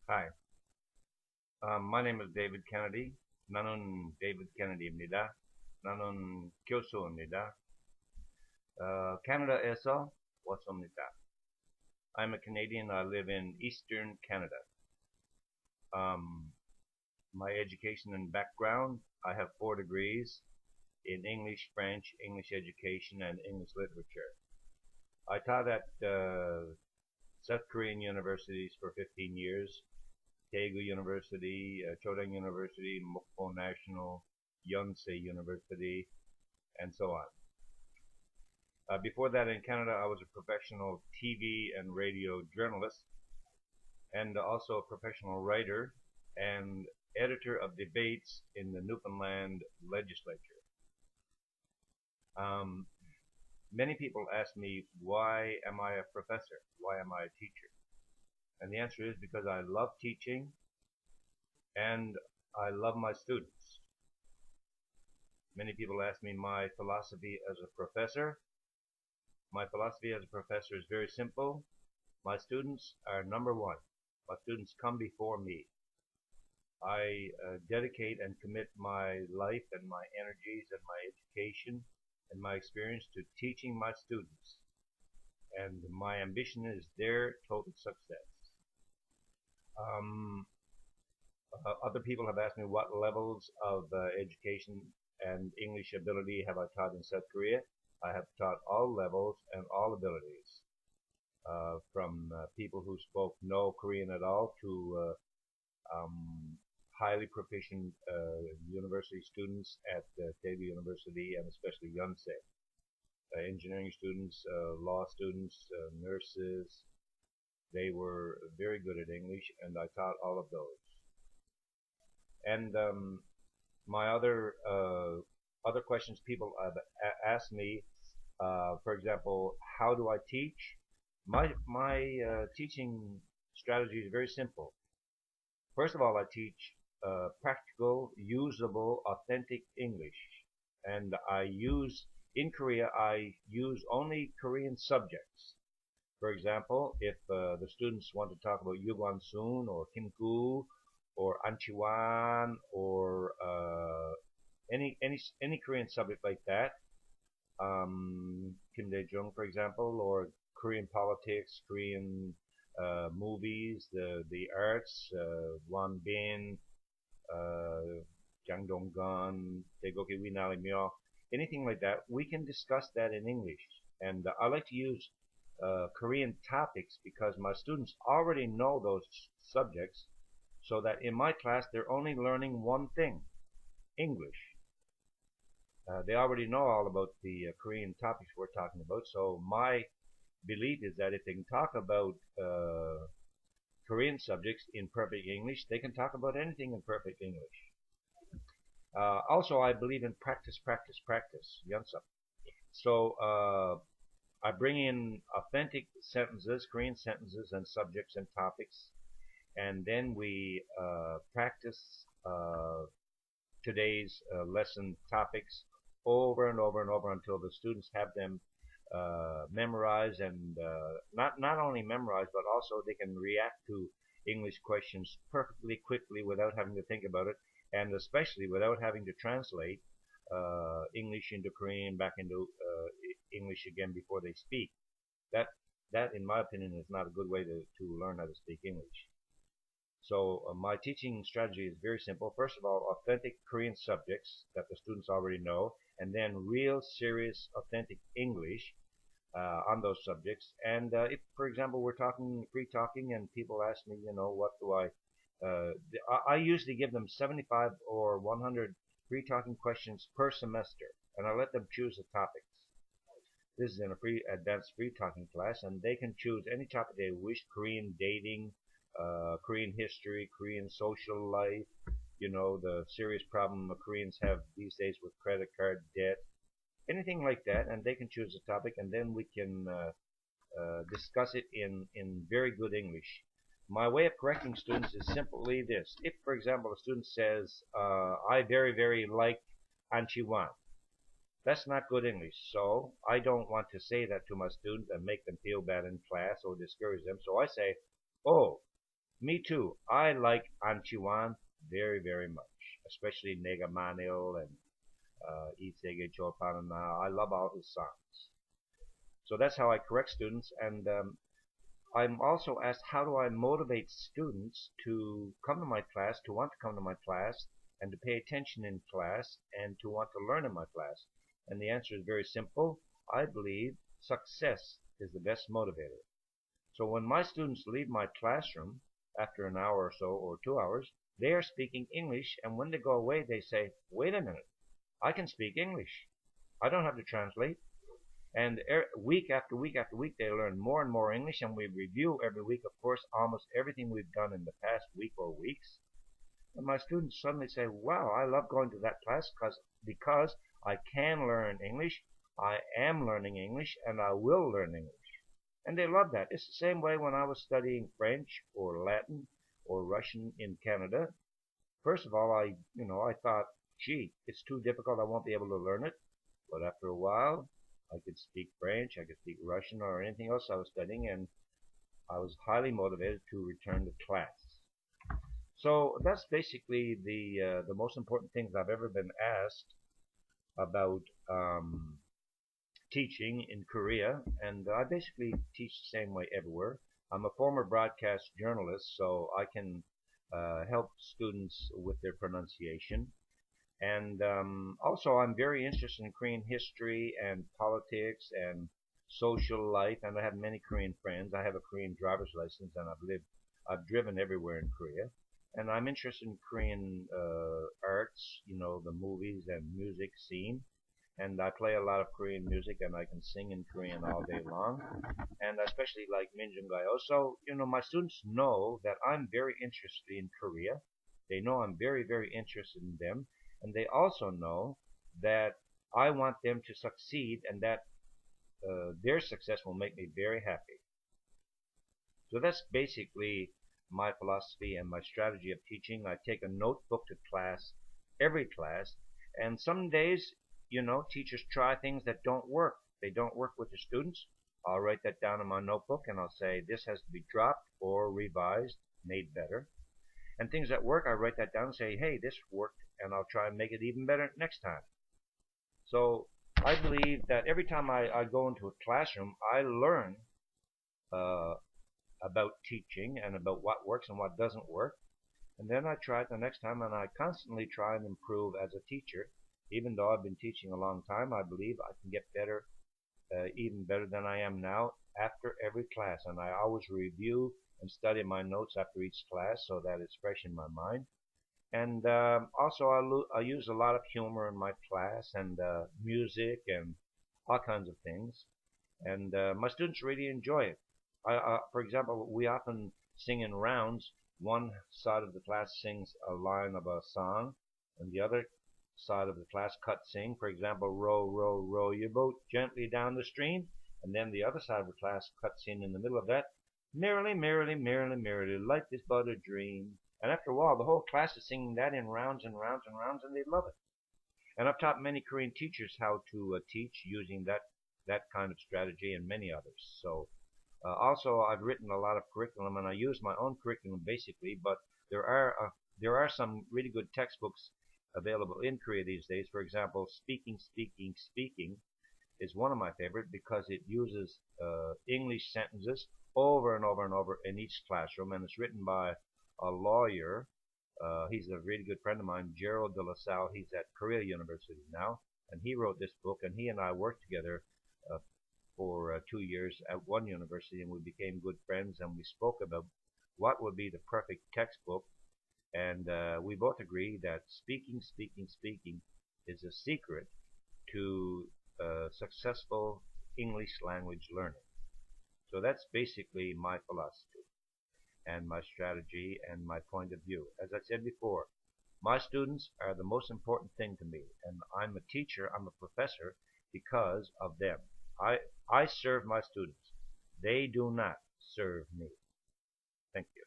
Hi, my name is David Kennedy. 나는 David Kennedy입니다. 나는 교수입니다. 캐나다에서 왔습니다. I'm a Canadian. I live in Eastern Canada. Um, my education and background, I have 4 degrees in English, French, English education, and English literature. I taught at South Korean universities for 15 years, Daegu University, Chodan University, Mokpo National, Yonsei University, and so on. Before that, in Canada, I was a professional TV and radio journalist, and also a professional writer and editor of debates in the Newfoundland legislature. Um, Many people ask me, why am I a professor? Why am I a teacher? And the answer is because I love teaching and I love my students. Many people ask me my philosophy as a professor. My philosophy as a professor is very simple. My students are number one. My students come before me. I dedicate and commit my life and my energies and my education and my experience to teaching my students. And my ambition is their total success. Um, Other people have asked me what levels of education and English ability have I taught in South Korea. I have taught all levels and all abilities, from people who spoke no Korean at all to highly proficient university students at Daegu University and especially Yonsei. Engineering students, law students, nurses, they were very good at English, and I taught all of those. And my other questions people have asked me, for example, how do I teach? My teaching strategy is very simple. First of all, I teach practical, usable, authentic English, and in Korea I use only Korean subjects. For example, if the students want to talk about Yugon-sun or Kim-gu or Anchiwan or any Korean subject like that, Kim Dae-jung, for example, or Korean politics, Korean movies, the arts, Won Bin, Jang Dong-gun, Daegoki Winali-myo, anything like that, we can discuss that in English. And I like to use Korean topics because my students already know those subjects, so that in my class they're only learning one thing, English. They already know all about the Korean topics we're talking about, so my belief is that if they can talk about Korean subjects in perfect English, they can talk about anything in perfect English. Also, I believe in practice, practice, practice. Yunsup. So I bring in authentic sentences, Korean sentences and subjects and topics, and then we practice today's lesson topics over and over and over until the students have them memorized, and not only memorized, but also they can react to English questions perfectly quickly without having to think about it, and especially without having to translate English into Korean back into English again before they speak. That that, in my opinion, is not a good way to learn how to speak English. So my teaching strategy is very simple. First of all, authentic Korean subjects that the students already know, and then real serious authentic English on those subjects. And if, for example, we're talking free talking, and people ask me, what do I usually give them 75 or 100 free talking questions per semester, and I let them choose the topics. This is in a free advanced free talking class, and they can choose any topic they wish: Korean dating, Korean history, Korean social life, the serious problem the Koreans have these days with credit card debt, anything like that, and they can choose a topic, and then we can discuss it in very good English. My way of correcting students is simply this. If, for example, a student says, I very, very like Anchiwan, that's not good English. So I don't want to say that to my student and make them feel bad in class or discourage them. So I say, oh, Me too. I like Anchiwan very, very much, especially Nega Manil and Isege Chopanana. I love all his songs. So that's how I correct students. And I'm also asked, how do I motivate students to come to my class, to want to come to my class, and to pay attention in class, and to want to learn in my class? And the answer is very simple. I believe success is the best motivator. So when my students leave my classroom after an hour or so, or 2 hours, they are speaking English, and when they go away, they say, wait a minute, I can speak English. I don't have to translate. And week after week after week, they learn more and more English, and we review every week, of course, almost everything we've done in the past week or weeks. And my students suddenly say, wow, I love going to that class because I can learn English, I am learning English, and I will learn English. And they love that. It's the same way when I was studying French or Latin or Russian in Canada. First of all, I thought, gee, it's too difficult. I won't be able to learn it. But after a while, I could speak French, I could speak Russian or anything else I was studying, and I was highly motivated to return to class. So that's basically the most important things I've ever been asked about teaching in Korea, and I basically teach the same way everywhere. I'm a former broadcast journalist, so I can help students with their pronunciation. And also, I'm very interested in Korean history and politics and social life, and I have many Korean friends. I have a Korean driver's license, and I've driven everywhere in Korea. And I'm interested in Korean arts, the movies and music scene. And I play a lot of Korean music, and I can sing in Korean all day long. And I especially like Minjungayo. So, my students know that I'm very interested in Korea. They know I'm very, very interested in them. And they also know that I want them to succeed and that their success will make me very happy. So that's basically my philosophy and my strategy of teaching. I take a notebook to class, every class, and some days, teachers try things that don't work. They don't work with the students. I'll write that down in my notebook and I'll say this has to be dropped or revised, made better. And things that work, I write that down and say, hey, this worked, and I'll try and make it even better next time. So I believe that every time I go into a classroom, I learn uh, about teaching and about what works and what doesn't work. And then I try it the next time, and I constantly try and improve as a teacher. Even though I've been teaching a long time, I believe I can get better, even better than I am now after every class. And I always review and study my notes after each class so that it's fresh in my mind. And also, I use a lot of humor in my class and music and all kinds of things. And my students really enjoy it. For example, we often sing in rounds. One side of the class sings a line of a song, and the other side of the class cut sing. For example, row, row, row your boat gently down the stream. And then the other side of the class cuts in the middle of that. Merrily, merrily, merrily, merrily, life is but a dream. And after a while, the whole class is singing that in rounds and rounds and rounds, and they love it. And I've taught many Korean teachers how to teach using that kind of strategy and many others. So also, I've written a lot of curriculum, and I use my own curriculum basically. But there are some really good textbooks available in Korea these days. For example, Speaking, Speaking, Speaking is one of my favorite because it uses English sentences over and over and over in each classroom, and it's written by a lawyer. He's a really good friend of mine, Gerald de La Salle. He's at Korea University now, and he wrote this book, and he and I worked together for 2 years at one university, and we became good friends, and we spoke about what would be the perfect textbook, and we both agree that speaking, speaking, speaking is a secret to successful English language learning. So that's basically my philosophy and my strategy and my point of view. As I said before, my students are the most important thing to me, and I'm a teacher, I'm a professor because of them. I serve my students. They do not serve me. Thank you.